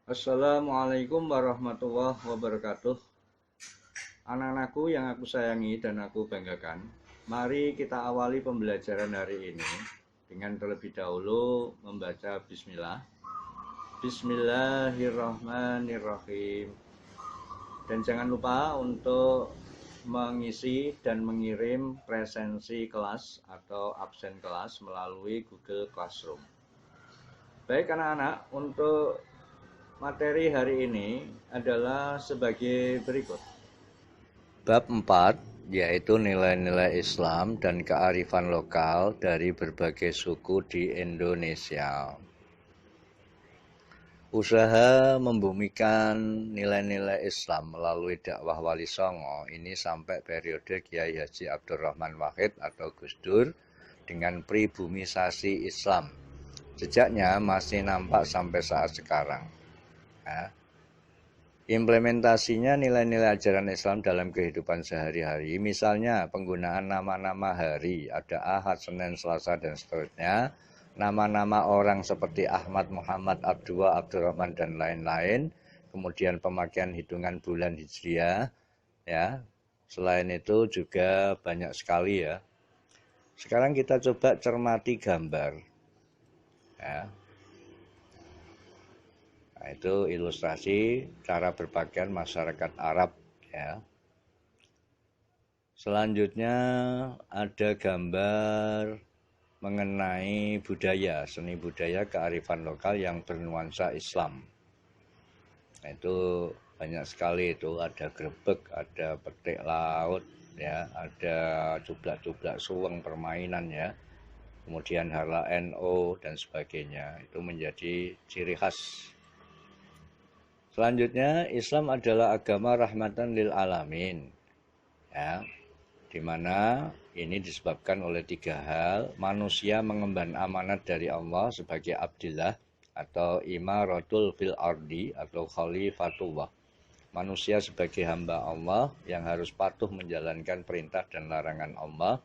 Assalamualaikum warahmatullahi wabarakatuh. Anak-anakku yang aku sayangi dan aku banggakan, mari kita awali pembelajaran hari ini dengan terlebih dahulu membaca Bismillah. Bismillahirrahmanirrahim. Dan jangan lupa untuk mengisi dan mengirim presensi kelas atau absen kelas melalui Google Classroom. Baik anak-anak, untuk materi hari ini adalah sebagai berikut. Bab 4, yaitu nilai-nilai Islam dan kearifan lokal dari berbagai suku di Indonesia. Usaha membumikan nilai-nilai Islam melalui dakwah Wali Songo ini sampai periode Kiai Haji Abdurrahman Wahid atau Gus Dur dengan pribumisasi Islam. Jejaknya masih nampak sampai saat sekarang. Implementasinya nilai-nilai ajaran Islam dalam kehidupan sehari-hari, misalnya penggunaan nama-nama hari, ada Ahad, Senin, Selasa, dan seterusnya, nama-nama orang seperti Ahmad, Muhammad, Abdullah, Abdurrahman, dan lain-lain, kemudian pemakaian hitungan bulan Hijriah, ya. Selain itu juga banyak sekali ya. Sekarang kita coba cermati gambar, ya. Nah, itu ilustrasi cara berpakaian masyarakat Arab ya. Selanjutnya ada gambar mengenai budaya, seni budaya kearifan lokal yang bernuansa Islam. Nah, itu banyak sekali itu, ada grebek, ada petik laut ya, ada cublak-cublak suweng permainan ya. Kemudian hala NO dan sebagainya. Itu menjadi ciri khas. Selanjutnya, Islam adalah agama rahmatan lil alamin. Ya, di mana ini disebabkan oleh 3 hal. Manusia mengemban amanat dari Allah sebagai abdillah atau imaratul fil ardi atau khalifatullah. Manusia sebagai hamba Allah yang harus patuh menjalankan perintah dan larangan Allah.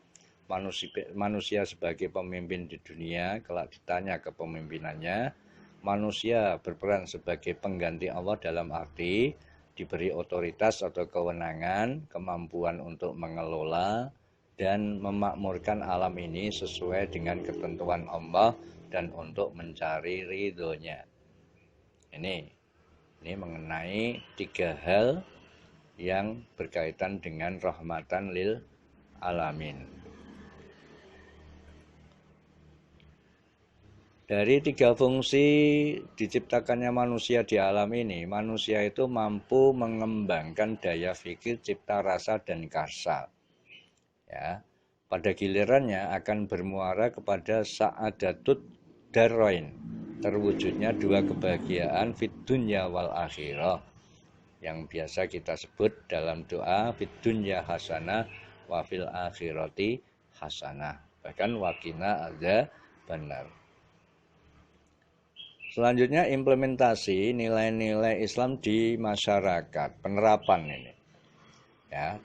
Manusia sebagai pemimpin di dunia kelak ditanya kepemimpinannya. Manusia berperan sebagai pengganti Allah dalam arti diberi otoritas atau kewenangan, kemampuan untuk mengelola dan memakmurkan alam ini sesuai dengan ketentuan Allah dan untuk mencari ridhonya. Ini mengenai 3 hal yang berkaitan dengan rahmatan lil alamin. Dari 3 fungsi diciptakannya manusia di alam ini, manusia itu mampu mengembangkan daya fikir, cipta rasa, dan karsa. Ya, pada gilirannya akan bermuara kepada sa'adatut darrain, terwujudnya 2 kebahagiaan fid dunya wal akhirah, yang biasa kita sebut dalam doa fid dunya hasanah wa fil akhirati hasanah, bahkan waqina adzabannar. Selanjutnya implementasi nilai-nilai Islam di masyarakat, penerapan ini. Ya.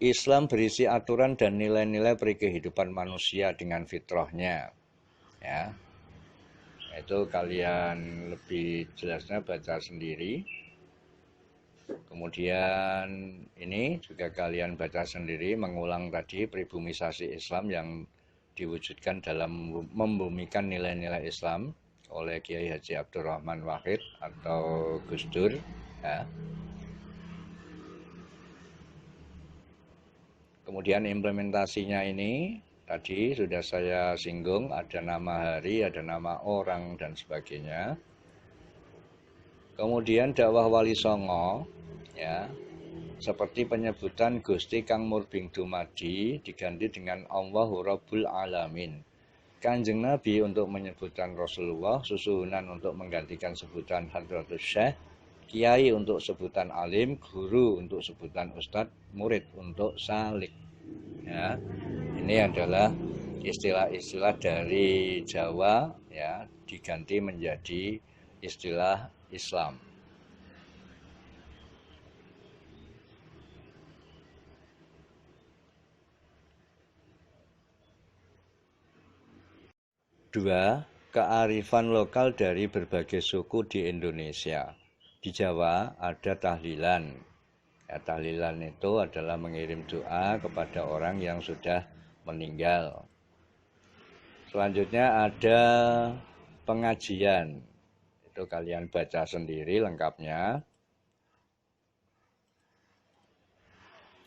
Islam berisi aturan dan nilai-nilai kehidupan manusia dengan fitrahnya. Ya. Itu kalian lebih jelasnya baca sendiri. Kemudian ini juga kalian baca sendiri, mengulang tadi pribumisasi Islam yang diwujudkan dalam membumikan nilai-nilai Islam oleh Kiai Haji Abdurrahman Wahid atau Gus Dur ya. Kemudian implementasinya ini tadi sudah saya singgung, ada nama hari, ada nama orang dan sebagainya. Kemudian dakwah Wali Songo ya, seperti penyebutan Gusti Kang Murbing Dumadi diganti dengan Allahu Rabbul Alamin. Kanjeng Nabi untuk menyebutkan Rasulullah, susuhunan untuk menggantikan sebutan Hadratus Syekh, Kiai untuk sebutan alim, guru untuk sebutan ustadz, murid untuk salik. Ya, ini adalah istilah-istilah dari Jawa ya, diganti menjadi istilah Islam. Dua, kearifan lokal dari berbagai suku di Indonesia. Di Jawa ada tahlilan. Ya, tahlilan itu adalah mengirim doa kepada orang yang sudah meninggal. Selanjutnya ada pengajian. Itu kalian baca sendiri lengkapnya.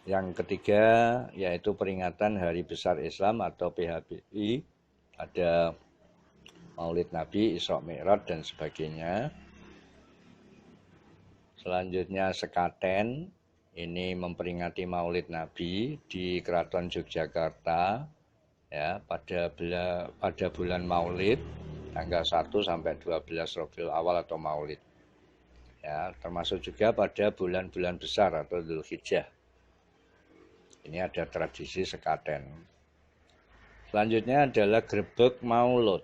Yang ketiga yaitu peringatan Hari Besar Islam atau PHBI. Ada Maulid Nabi, Isra Mi'raj dan sebagainya. Selanjutnya sekaten, ini memperingati Maulid Nabi di Keraton Yogyakarta ya pada bulan Maulid tanggal 1 sampai 12 Rabiul Awal atau Maulid. Ya, termasuk juga pada bulan-bulan besar atau Dzulhijjah. Ini ada tradisi sekaten. Selanjutnya adalah grebek Maulud.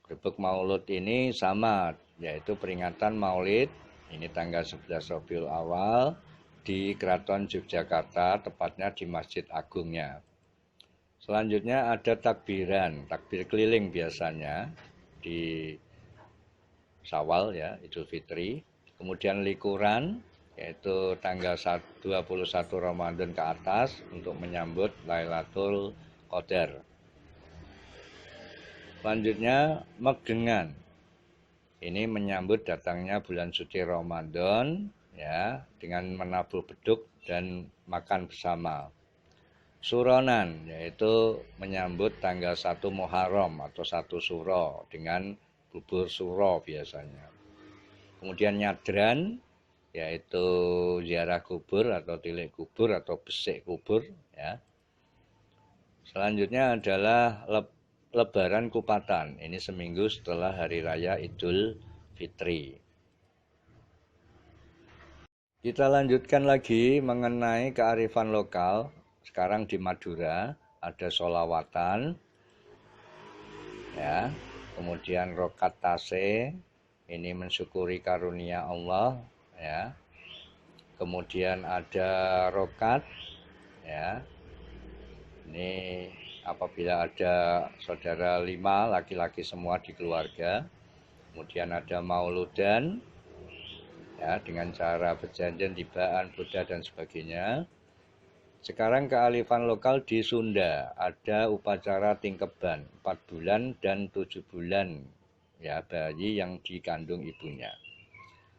Grebek Maulud ini sama, yaitu peringatan Maulid. Ini tanggal 11 Rabiul Awal di Keraton Yogyakarta, tepatnya di Masjid Agungnya. Selanjutnya ada takbiran, takbir keliling biasanya di Syawal ya, Idul Fitri. Kemudian likuran, yaitu tanggal 21 Ramadan ke atas untuk menyambut Lailatul Qadar. Selanjutnya megengan. Ini menyambut datangnya bulan suci Ramadan ya, dengan menabuh beduk dan makan bersama. Suronan, yaitu menyambut tanggal 1 Muharram atau 1 Suro dengan bubur suro biasanya. Kemudian nyadran, yaitu ziarah kubur atau tilik kubur atau besik kubur ya. Selanjutnya adalah Lebaran Kupatan. Ini seminggu setelah hari raya Idul Fitri. Kita lanjutkan lagi mengenai kearifan lokal. Sekarang di Madura ada sholawatan ya. Kemudian rokat tase, ini mensyukuri karunia Allah ya. Kemudian ada rokat ya. Ini apabila ada saudara 5 laki-laki semua di keluarga. Kemudian ada mauludan ya, dengan cara berjanjian, tibaan, Buddha dan sebagainya. Sekarang kearifan lokal di Sunda ada upacara tingkeban 4 bulan dan 7 bulan ya, bayi yang dikandung ibunya.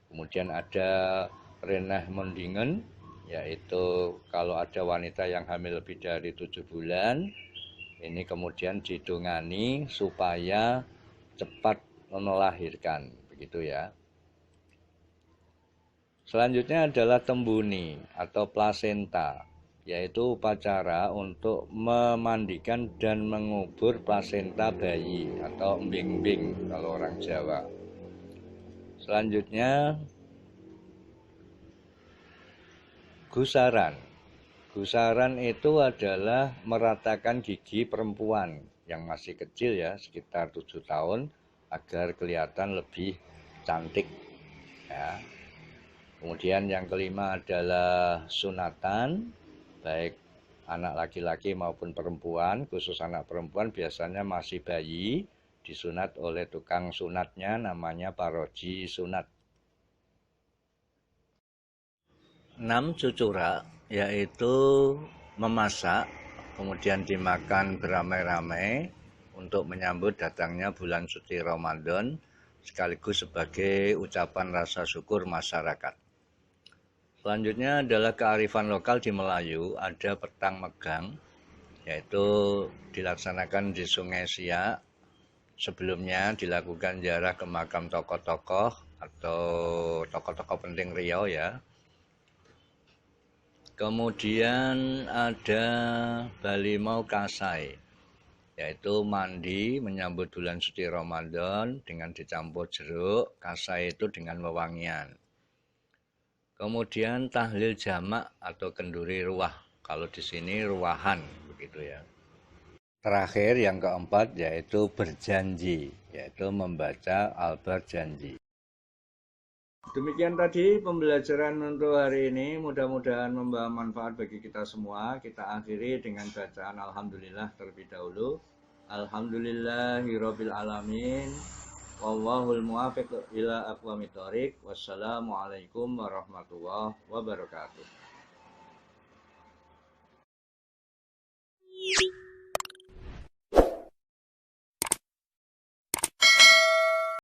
Kemudian ada renah mendingen, yaitu kalau ada wanita yang hamil lebih dari 7 bulan, ini kemudian didongani supaya cepat melahirkan, begitu ya. Selanjutnya adalah tembuni atau plasenta, yaitu upacara untuk memandikan dan mengubur plasenta bayi atau embing-embing kalau orang Jawa. Selanjutnya gusaran. Gusaran itu adalah meratakan gigi perempuan yang masih kecil ya, sekitar 7 tahun agar kelihatan lebih cantik ya. Kemudian yang kelima adalah sunatan, baik anak laki-laki maupun perempuan. Khusus anak perempuan biasanya masih bayi, disunat oleh tukang sunatnya, namanya paroji sunat. 6 cucura, yaitu memasak, kemudian dimakan beramai-ramai untuk menyambut datangnya bulan suci Ramadan, sekaligus sebagai ucapan rasa syukur masyarakat. Selanjutnya adalah kearifan lokal di Melayu, ada petang megang, yaitu dilaksanakan di Sungai Siak. Sebelumnya dilakukan ziarah ke makam tokoh-tokoh atau tokoh-tokoh penting Riau ya. Kemudian ada Balimau Kasai, yaitu mandi menyambut bulan suci Ramadan dengan dicampur jeruk, kasai itu dengan wewangian. Kemudian tahlil jamak atau kenduri ruah. Kalau di sini ruahan begitu ya. Terakhir yang keempat yaitu berjanji, yaitu membaca al-berjanji. Demikian tadi pembelajaran untuk hari ini. Mudah-mudahan membawa manfaat bagi kita semua. Kita akhiri dengan bacaan alhamdulillah terlebih dahulu. Alhamdulillahirabbil alamin. Wallahul muwaffiq ila aqwamit thoriq. Wassalamualaikum warahmatullahi wabarakatuh.